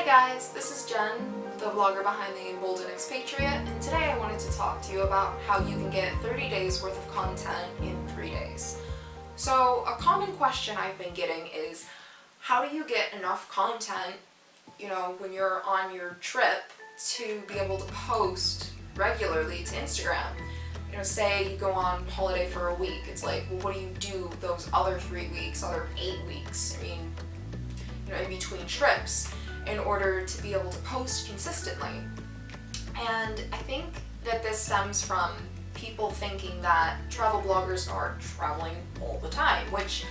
guys, this is Jen, the vlogger behind the Embolden Expatriate, and today I wanted to talk to you about how you can get 30 days worth of content in 3 days. So a common question I've been getting is, how do you get enough content, when you're on your trip to be able to post regularly to Instagram? Say you go on holiday for a week, it's like, well, what do you do those other 3 weeks, other 8 weeks? In between trips, in order to be able to post consistently. And I think that this stems from people thinking that travel bloggers are traveling all the time, which,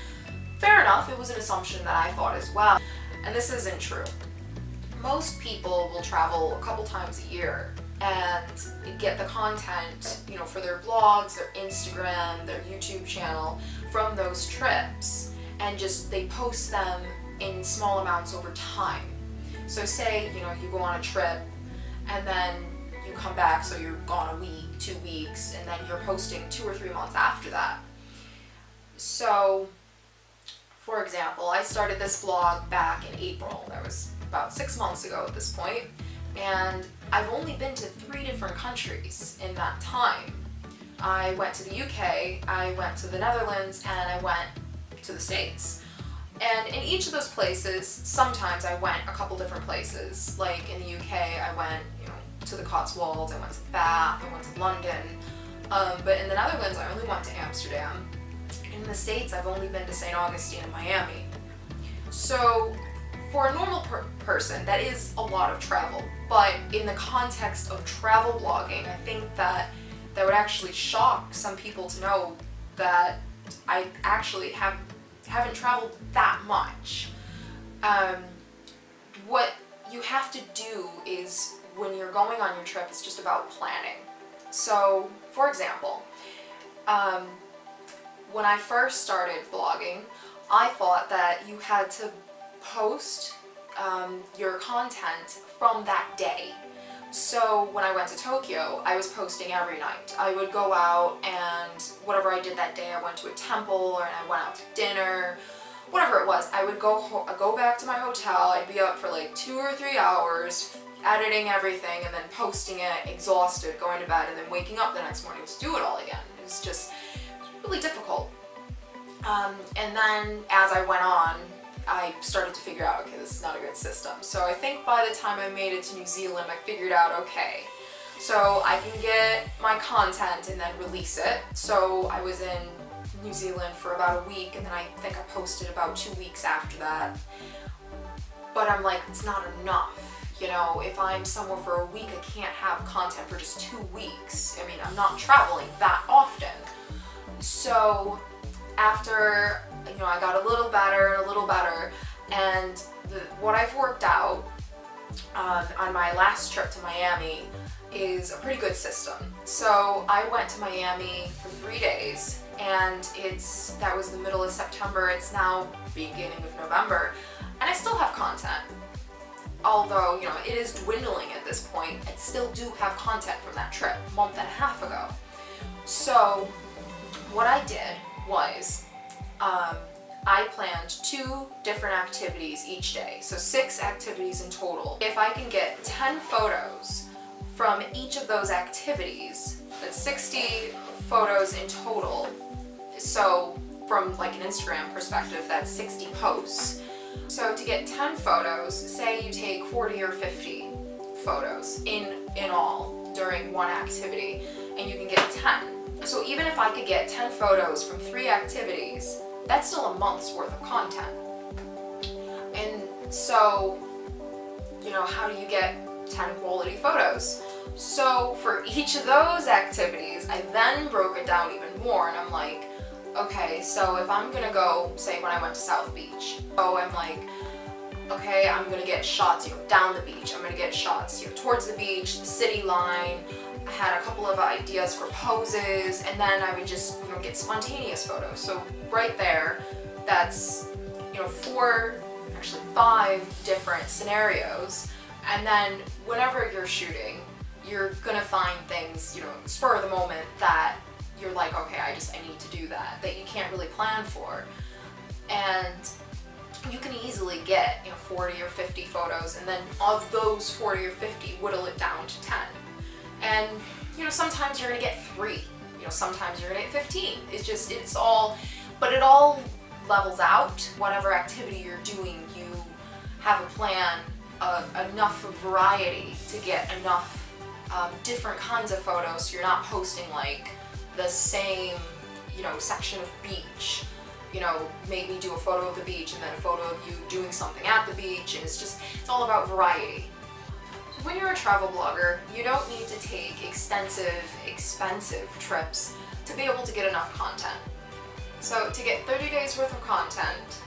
fair enough, it was an assumption that I thought as well. And this isn't true. Most people will travel a couple times a year and get the content, for their blogs, their Instagram, their YouTube channel from those trips, and they post them in small amounts over time. So say, you go on a trip and then you come back, so you're gone a week, 2 weeks, and then you're posting 2 or 3 months after that. So, for example, I started this blog back in April. That was about 6 months ago at this point, and I've only been to 3 different countries in that time. I went to the UK, I went to the Netherlands, and I went to the States. And in each of those places, sometimes I went a couple different places. Like in the UK, I went, to the Cotswolds, I went to Bath, I went to London. But in the Netherlands, I only went to Amsterdam. In the States, I've only been to St. Augustine and Miami. So for a normal person, that is a lot of travel. But in the context of travel blogging, I think that would actually shock some people to know that I actually haven't traveled that much. What you have to do is, when you're going on your trip, it's just about planning. So, for example, when I first started blogging, I thought that you had to post your content from that day. So when I went to Tokyo, I was posting every night. I would go out, and whatever I did that day, I went to a temple, and I went out to dinner, whatever it was. I would go back to my hotel. I'd be up for like 2 or 3 hours, editing everything, and then posting it, exhausted, going to bed, and then waking up the next morning to do it all again. It was really difficult. And then as I went on, I started to figure out, okay, this is not a good system. So I think by the time I made it to New Zealand, I figured out, okay, so I can get my content and then release it. So I was in New Zealand for about a week, and then I think I posted about 2 weeks after that. But I'm like, it's not enough. If I'm somewhere for a week, I can't have content for just 2 weeks. I'm not traveling that often. So after, I got a little better, and what I've worked out on my last trip to Miami is a pretty good system. So I went to Miami for 3 days, and that was the middle of September. It's now beginning of November, and I still have content. Although, it is dwindling at this point, I still do have content from that trip a month and a half ago. So what I did was, I planned 2 different activities each day, so 6 activities in total. If I can get 10 photos from each of those activities, that's 60 photos in total. So from like an Instagram perspective, that's 60 posts. So to get 10 photos, say you take 40 or 50 photos in all during one activity, and you can get 10. So even if I could get 10 photos from 3 activities, that's still a month's worth of content. And so, how do you get 10 quality photos? So for each of those activities, I then broke it down even more, and I'm like, okay, so if I'm gonna go, say when I went to South Beach, I'm like, okay, I'm gonna get shots, down the beach. I'm gonna get shots, towards the beach, the city line. I had a couple of ideas for poses, and then I would just, get spontaneous photos. So right there, that's, 5 different scenarios. And then whenever you're shooting, you're gonna find things, spur of the moment that you're like, okay, I need to do that you can't really plan for. And you can easily get, 40 or 50 photos, and then of those 40 or 50, whittle it down to 10. And, sometimes you're gonna get 3, sometimes you're gonna get 15. But it all levels out. Whatever activity you're doing, you have a plan, enough variety to get enough different kinds of photos, so you're not posting like the same, section of beach. Maybe do a photo of the beach and then a photo of you doing something at the beach, and it's all about variety. When you're a travel blogger, you don't need to take extensive, expensive trips to be able to get enough content. So to get 30 days worth of content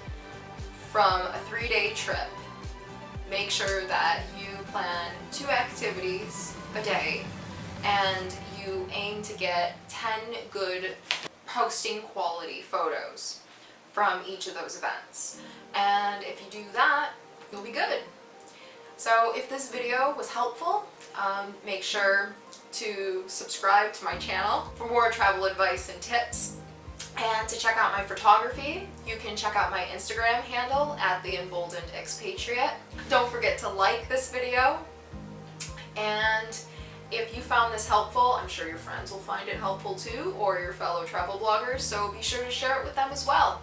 from a 3-day trip, make sure that you plan 2 activities a day and you aim to get 10 good posting quality photos from each of those events. And if you do that, you'll be good. So if this video was helpful, make sure to subscribe to my channel for more travel advice and tips. And to check out my photography, you can check out my Instagram handle at The Emboldened Expatriate. Don't forget to like this video. And if you found this helpful, I'm sure your friends will find it helpful too, or your fellow travel bloggers, so be sure to share it with them as well.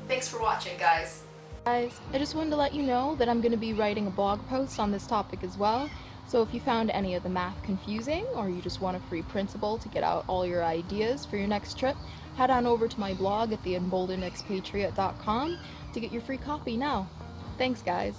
Thanks for watching, guys. Guys, I just wanted to let you know that I'm going to be writing a blog post on this topic as well. So if you found any of the math confusing, or you just want a free printable to get out all your ideas for your next trip, head on over to my blog at theemboldenedexpatriate.com to get your free copy now. Thanks, guys.